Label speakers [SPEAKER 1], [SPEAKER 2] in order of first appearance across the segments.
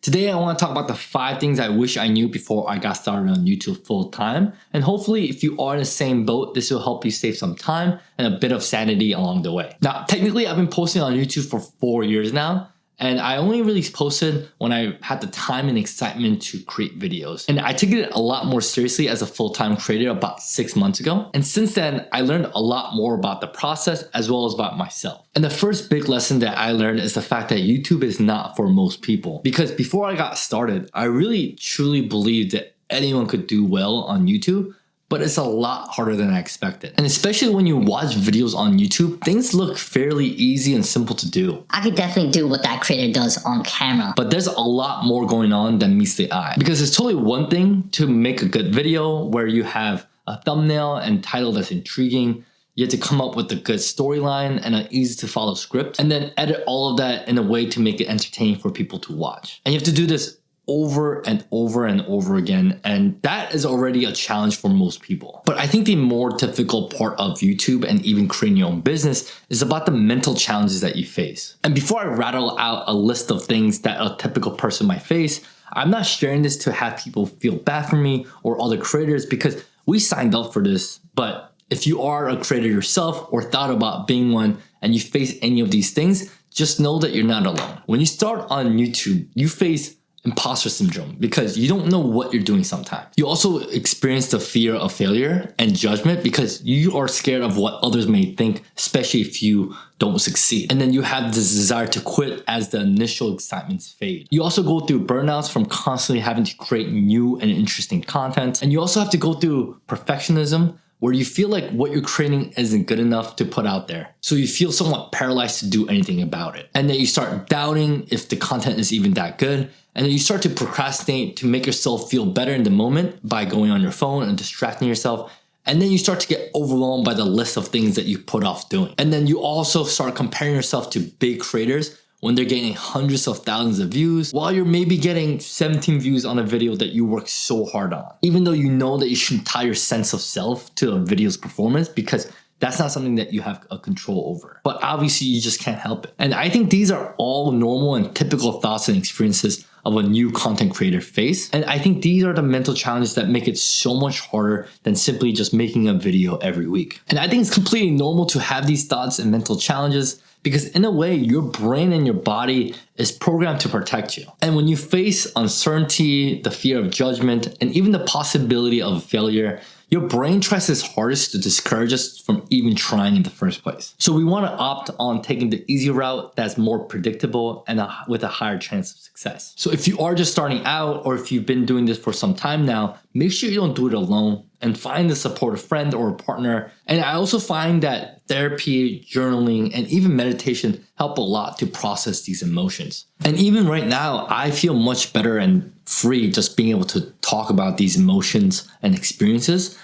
[SPEAKER 1] Today I want to talk about the 5 things I wish I knew before I got started on YouTube full time. And hopefully if you are in the same boat, this will help you save some time and a bit of sanity along the way. Now, technically I've been posting on YouTube for 4 years now. And I only really posted when I had the time and excitement to create videos. And I took it a lot more seriously as a full-time creator about 6 months ago. And since then, I learned a lot more about the process as well as about myself. And the first big lesson that I learned is the fact that YouTube is not for most people. Because before I got started, I really truly believed that anyone could do well on YouTube. But it's a lot harder than I expected. And especially when you watch videos on YouTube, things look fairly easy and simple to do.
[SPEAKER 2] I could definitely do what that creator does on camera.
[SPEAKER 1] But there's a lot more going on than meets the eye. Because it's totally one thing to make a good video where you have a thumbnail and title that's intriguing. You have to come up with a good storyline and an easy to follow script, and then edit all of that in a way to make it entertaining for people to watch. And you have to do this over and over and over again, and that is already a challenge for most people. But I think the more difficult part of YouTube and even creating your own business is about the mental challenges that you face. And before I rattle out a list of things that a typical person might face, I'm not sharing this to have people feel bad for me or other creators, because we signed up for this. But if you are a creator yourself or thought about being one and you face any of these things, just know that you're not alone. When you start on YouTube, you face imposter syndrome because you don't know what you're doing sometimes. You also experience the fear of failure and judgment because you are scared of what others may think, especially if you don't succeed. And then you have this desire to quit as the initial excitements fade. You also go through burnouts from constantly having to create new and interesting content. And you also have to go through perfectionism, where you feel like what you're creating isn't good enough to put out there. So you feel somewhat paralyzed to do anything about it. And then you start doubting if the content is even that good. And then you start to procrastinate to make yourself feel better in the moment by going on your phone and distracting yourself. And then you start to get overwhelmed by the list of things that you put off doing. And then you also start comparing yourself to big creators when they're getting hundreds of thousands of views, while you're maybe getting 17 views on a video that you worked so hard on. Even though you know that you shouldn't tie your sense of self to a video's performance, because that's not something that you have a control over. But obviously you just can't help it. And I think these are all normal and typical thoughts and experiences of a new content creator face. And I think these are the mental challenges that make it so much harder than simply just making a video every week. And I think it's completely normal to have these thoughts and mental challenges, because in a way, your brain and your body is programmed to protect you. And when you face uncertainty, the fear of judgment, and even the possibility of failure, your brain tries its hardest to discourage us from even trying in the first place. So we want to opt on taking the easy route that's more predictable and with a higher chance of success. So if you are just starting out, or if you've been doing this for some time now, make sure you don't do it alone, and find a supportive friend or a partner. And I also find that therapy, journaling, and even meditation help a lot to process these emotions. And even right now, I feel much better and free just being able to talk about these emotions and experiences.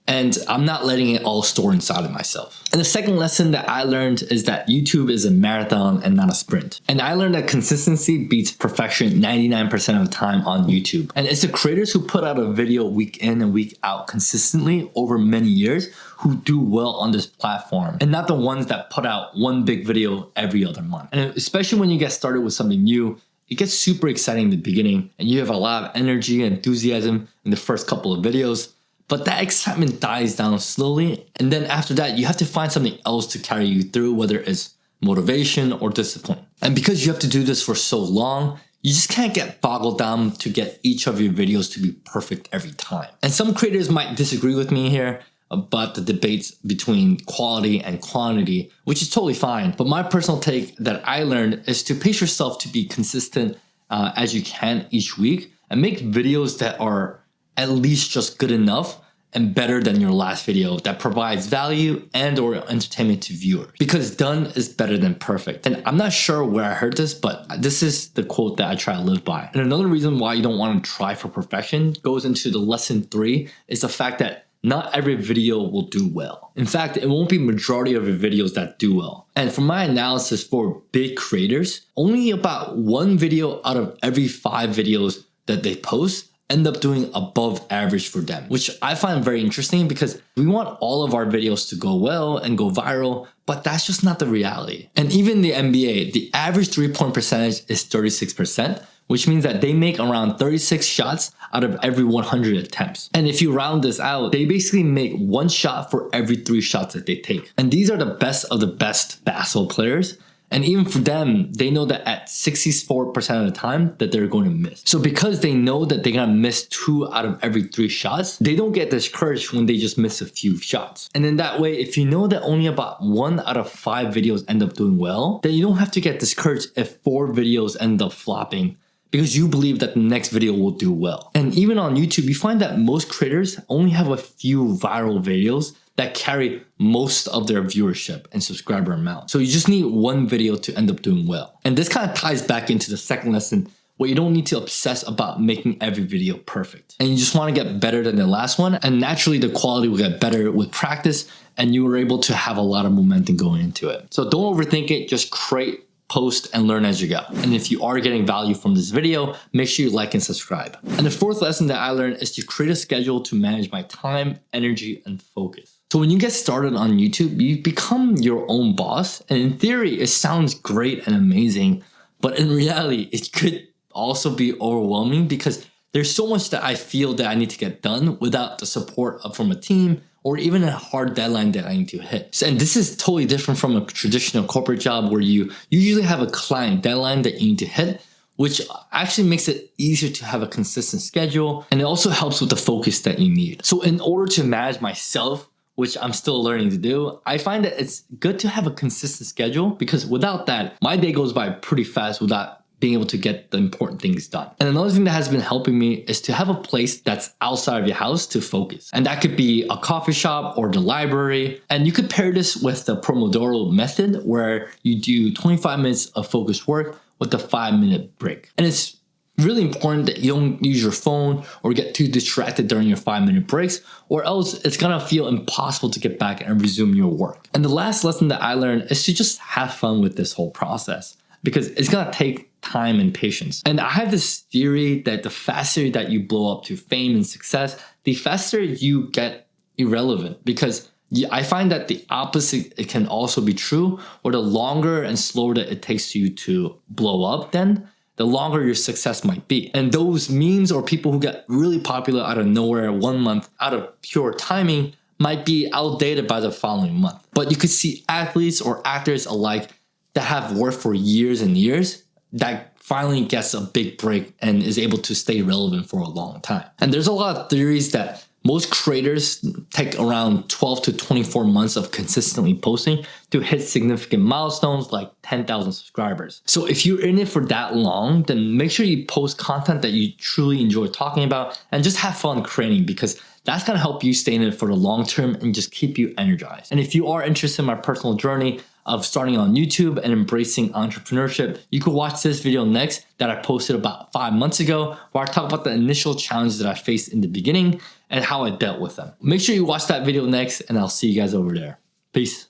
[SPEAKER 1] And I'm not letting it all store inside of myself. And the second lesson that I learned is that YouTube is a marathon and not a sprint. And I learned that consistency beats perfection 99% of the time on YouTube. And it's the creators who put out a video week in and week out consistently over many years who do well on this platform, and not the ones that put out one big video every other month. And especially when you get started with something new, it gets super exciting in the beginning and you have a lot of energy and enthusiasm in the first couple of videos. But that excitement dies down slowly, and then after that, you have to find something else to carry you through, whether it's motivation or discipline. And because you have to do this for so long, you just can't get boggled down to get each of your videos to be perfect every time. And some creators might disagree with me here about the debates between quality and quantity, which is totally fine. But my personal take that I learned is to pace yourself to be consistent as you can each week, and make videos that are at least just good enough and better than your last video that provides value and or entertainment to viewers. Because done is better than perfect. And I'm not sure where I heard this, but this is the quote that I try to live by. And another reason why you don't want to try for perfection goes into the lesson 3, is the fact that not every video will do well. In fact, it won't be majority of your videos that do well. And from my analysis for big creators, only about 1 video out of every 5 videos that they post end up doing above average for them, which I find very interesting, because we want all of our videos to go well and go viral, but that's just not the reality. And even the NBA, the average 3-point percentage is 36%, which means that they make around 36 shots out of every 100 attempts. And if you round this out, they basically make 1 shot for every 3 shots that they take. And these are the best of the best basketball players. And even for them, they know that at 64% of the time that they're going to miss. So because they know that they're going to miss 2 out of every 3 shots, they don't get discouraged when they just miss a few shots. And in that way, if you know that only about 1 out of 5 videos end up doing well, then you don't have to get discouraged if 4 videos end up flopping, because you believe that the next video will do well. And even on YouTube, you find that most creators only have a few viral videos that carry most of their viewership and subscriber amount. So you just need 1 video to end up doing well. And this kind of ties back into the second lesson, where you don't need to obsess about making every video perfect. And you just want to get better than the last one. And naturally the quality will get better with practice, and you were able to have a lot of momentum going into it. So don't overthink it, just create, post, and learn as you go. And if you are getting value from this video, make sure you like and subscribe. And the 4th lesson that I learned is to create a schedule to manage my time, energy, and focus. So when you get started on YouTube, you become your own boss. And in theory, it sounds great and amazing, but in reality, it could also be overwhelming because there's so much that I feel that I need to get done without the support from a team or even a hard deadline that I need to hit. And this is totally different from a traditional corporate job where you usually have a client deadline that you need to hit, which actually makes it easier to have a consistent schedule. And it also helps with the focus that you need. So in order to manage myself, which I'm still learning to do, I find that it's good to have a consistent schedule, because without that, my day goes by pretty fast without being able to get the important things done. And another thing that has been helping me is to have a place that's outside of your house to focus. And that could be a coffee shop or the library. And you could pair this with the Pomodoro method, where you do 25 minutes of focused work with a 5-minute break. And it's really important that you don't use your phone or get too distracted during your 5-minute breaks, or else it's gonna feel impossible to get back and resume your work. And the last lesson that I learned is to just have fun with this whole process, because it's gonna take time and patience. And I have this theory that the faster that you blow up to fame and success, the faster you get irrelevant, because I find that the opposite, it can also be true, or the longer and slower that it takes you to blow up, then the longer your success might be. And those memes or people who get really popular out of nowhere 1 month out of pure timing might be outdated by the following month. But you could see athletes or actors alike that have worked for years and years that finally gets a big break and is able to stay relevant for a long time. And there's a lot of theories that most creators take around 12 to 24 months of consistently posting to hit significant milestones like 10,000 subscribers. So if you're in it for that long, then make sure you post content that you truly enjoy talking about and just have fun creating, because that's gonna help you stay in it for the long term and just keep you energized. And if you are interested in my personal journey of starting on YouTube and embracing entrepreneurship, you could watch this video next that I posted about 5 months ago, where I talk about the initial challenges that I faced in the beginning and how I dealt with them. Make sure you watch that video next, and I'll see you guys over there. Peace.